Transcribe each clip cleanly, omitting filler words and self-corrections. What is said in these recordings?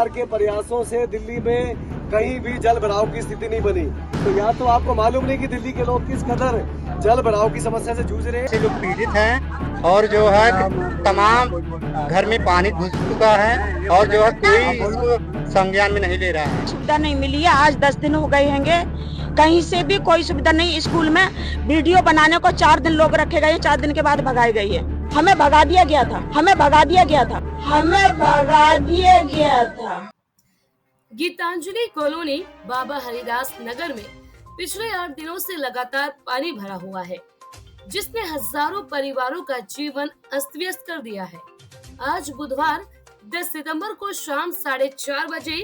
सरकार के प्रयासों से दिल्ली में कहीं भी जल भराव की स्थिति नहीं बनी। तो यहाँ तो आपको मालूम नहीं कि दिल्ली के लोग किस कदर जल भराव की समस्या से जूझ रहे हैं। लोग पीड़ित हैं और जो है तमाम घर में पानी घुस चुका है और जो है कोई इसको संज्ञान में नहीं ले रहा है। सुविधा नहीं मिली है। आज 10 दिन हो गए हैंगे, कहीं से भी कोई सुविधा नहीं। स्कूल में वीडियो बनाने को 4 दिन लोग रखे गए, 4 दिन के बाद भगाई गई है। हमें भगा दिया गया था। गीतांजलि कॉलोनी बाबा हरिदास नगर में पिछले 8 दिनों से लगातार पानी भरा हुआ है, जिसने हजारों परिवारों का जीवन अस्त व्यस्त कर दिया है। आज बुधवार 10 सितंबर को शाम 4:30 बजे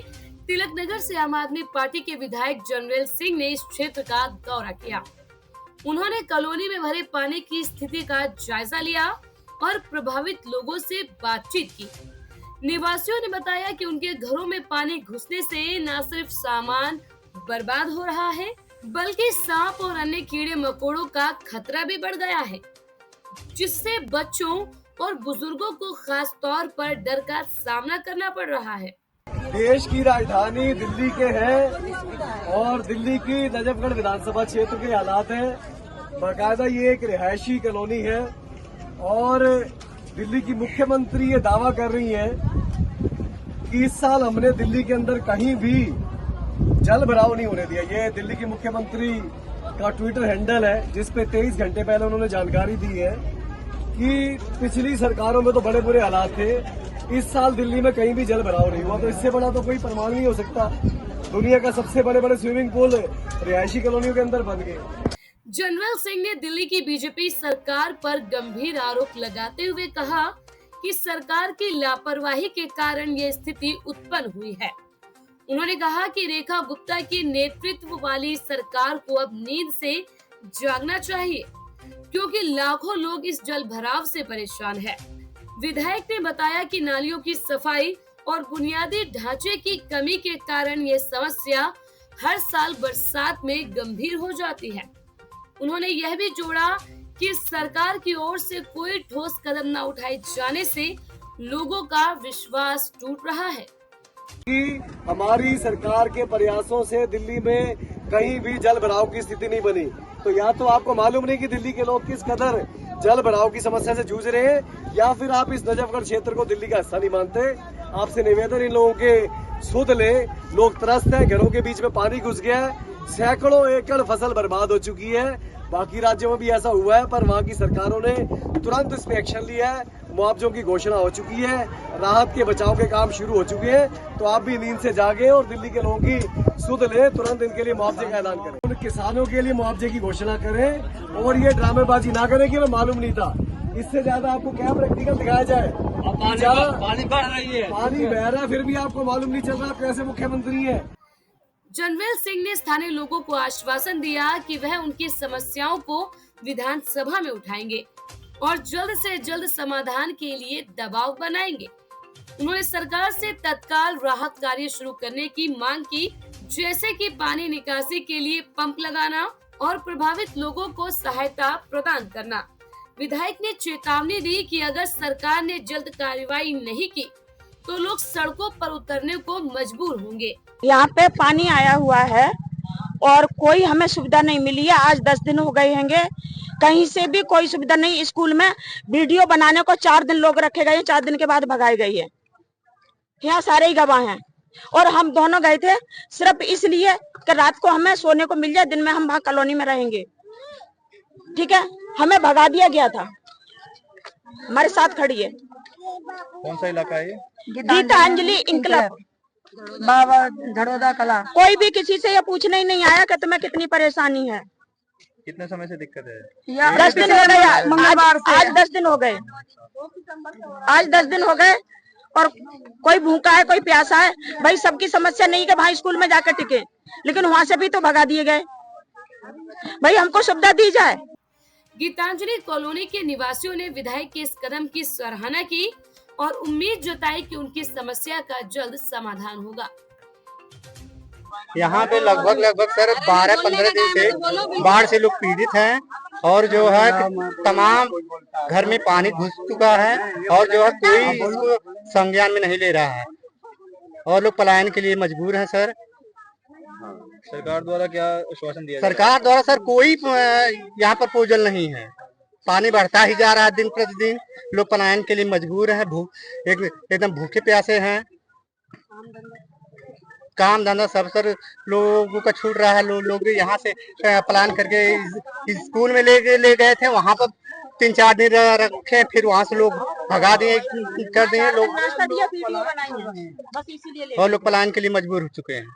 तिलक नगर से आम आदमी पार्टी के विधायक जनरल सिंह ने इस क्षेत्र का दौरा किया। उन्होंने कॉलोनी में भरे पानी की स्थिति का जायजा लिया और प्रभावित लोगों से बातचीत की। निवासियों ने बताया कि उनके घरों में पानी घुसने से न सिर्फ सामान बर्बाद हो रहा है, बल्कि सांप और अन्य कीड़े मकोड़ों का खतरा भी बढ़ गया है, जिससे बच्चों और बुजुर्गों को खास तौर पर डर का सामना करना पड़ रहा है। देश की राजधानी दिल्ली के है और दिल्ली की नजफगढ़ विधानसभा क्षेत्र के हालात है। बाकायदा ये एक रिहायशी कॉलोनी है और दिल्ली की मुख्यमंत्री ये दावा कर रही है कि इस साल हमने दिल्ली के अंदर कहीं भी जल भराव नहीं होने दिया। ये दिल्ली की मुख्यमंत्री का ट्विटर हैंडल है, जिस पे 23 घंटे पहले उन्होंने जानकारी दी है कि पिछली सरकारों में तो बड़े बुरे हालात थे, इस साल दिल्ली में कहीं भी जल भराव नहीं हुआ। तो इससे बड़ा तो कोई प्रमाण नहीं हो सकता। दुनिया का सबसे बड़े बड़े स्विमिंग पूल रिहायशी कॉलोनियों के अंदर बन गए। जनरल सिंह ने दिल्ली की बीजेपी सरकार पर गंभीर आरोप लगाते हुए कहा कि सरकार की लापरवाही के कारण ये स्थिति उत्पन्न हुई है। उन्होंने कहा कि रेखा गुप्ता की नेतृत्व वाली सरकार को अब नींद से जागना चाहिए, क्योंकि लाखों लोग इस जल भराव से परेशान हैं। विधायक ने बताया कि नालियों की सफाई और बुनियादी ढांचे की कमी के कारण ये समस्या हर साल बरसात में गंभीर हो जाती है। उन्होंने यह भी जोड़ा कि सरकार की ओर से कोई ठोस कदम न उठाए जाने से लोगों का विश्वास टूट रहा है कि हमारी सरकार के प्रयासों से दिल्ली में कहीं भी जल भराव की स्थिति नहीं बनी। तो या तो आपको मालूम नहीं कि दिल्ली के लोग किस कदर जल भराव की समस्या से जूझ रहे हैं, या फिर आप इस नजफगढ़ क्षेत्र को दिल्ली का हिस्सा नहीं मानते। आपसे निवेदन, इन लोगों के सुध ले। लोग त्रस्त हैं, घरों के बीच में पानी घुस गया है, सैकड़ों एकड़ फसल बर्बाद हो चुकी है। बाकी राज्यों में भी ऐसा हुआ है, पर वहाँ की सरकारों ने तुरंत इस पे एक्शन लिया है। मुआवजों की घोषणा हो चुकी है, राहत के बचाव के काम शुरू हो चुके हैं। तो आप भी नींद से जागे और दिल्ली के लोगों की सुध ले, तुरंत इनके लिए मुआवजे का ऐलान करें। उन किसानों के लिए मुआवजे की घोषणा करें और ये ड्रामेबाजी ना करें कि हमें मालूम नहीं था। इससे ज्यादा आपको क्या प्रैक्टिकल दिखाया जाए? पानी बढ़ रही है, पानी बह रहा है, फिर भी आपको मालूम नहीं चल रहा कैसे मुख्यमंत्री है। जनरल सिंह ने स्थानीय लोगों को आश्वासन दिया कि वह उनकी समस्याओं को विधानसभा में उठाएंगे और जल्द से जल्द समाधान के लिए दबाव बनाएंगे। उन्होंने सरकार से तत्काल राहत कार्य शुरू करने की मांग की, जैसे कि पानी निकासी के लिए पंप लगाना और प्रभावित लोगों को सहायता प्रदान करना। विधायक ने चेतावनी दी कि अगर सरकार ने जल्द कार्रवाई नहीं की तो लोग सड़कों पर उतरने को मजबूर होंगे। यहाँ पे पानी आया हुआ है और कोई हमें सुविधा नहीं मिली है। आज 10 दिन हो गए हैंगे, कहीं से भी कोई सुविधा नहीं। स्कूल में वीडियो बनाने को 4 दिन लोग रखे गए, 4 दिन के बाद भगाई गई है। यहाँ सारे ही गवाह हैं और हम दोनों गए थे सिर्फ इसलिए कि रात को हमें सोने को मिल जाए, दिन में हम वहाँ कॉलोनी में रहेंगे। ठीक है, हमें भगा दिया गया था। हमारे साथ खड़ी है। कौन सा इलाका है? गीतांजलि इंकलाब बाबा धड़ोदा कला। कोई भी किसी से ये पूछने ही नहीं आया कि तुम्हें कितनी परेशानी है। कितने समय से दिक्कत है? 10 दिन हो गए, मंगलवार से। आज 10 दिन हो गए, आज 10 दिन हो गए और कोई भूखा है, कोई प्यासा है। भाई सबकी समस्या नहीं कि भाई स्कूल में जाकर टिके, लेकिन वहाँ से भी तो भगा दिए गए। भाई हमको सुविधा दी जाए। गीतांजलि कॉलोनी के निवासियों ने विधायक के इस कदम की सराहना की और उम्मीद जताई कि उनकी समस्या का जल्द समाधान होगा। यहाँ पे लगभग सर 12-15 दिन से बाढ़ से लोग पीड़ित हैं और जो है तमाम घर में पानी घुस चुका है और जो है कोई इसको संज्ञान में नहीं ले रहा है। और लोग पलायन के लिए मजबूर हैं सर। सरकार द्वारा क्या आश्वासन दिया जा रहा सरकार द्वारा सर कोई यहाँ पर पोजल नहीं है। पानी बढ़ता ही जा रहा है दिन प्रतिदिन। लोग पलायन के लिए मजबूर हैं, एकदम भूखे प्यासे हैं। काम धंधा सब सर लोगों का छूट रहा है। लोग यहाँ से पलायन करके स्कूल में ले गए थे, वहाँ पर 3-4 दिन रखे, फिर वहाँ से लोग भगा दिए कर दिए लोग, और लोग पलायन के लिए मजबूर हो चुके हैं।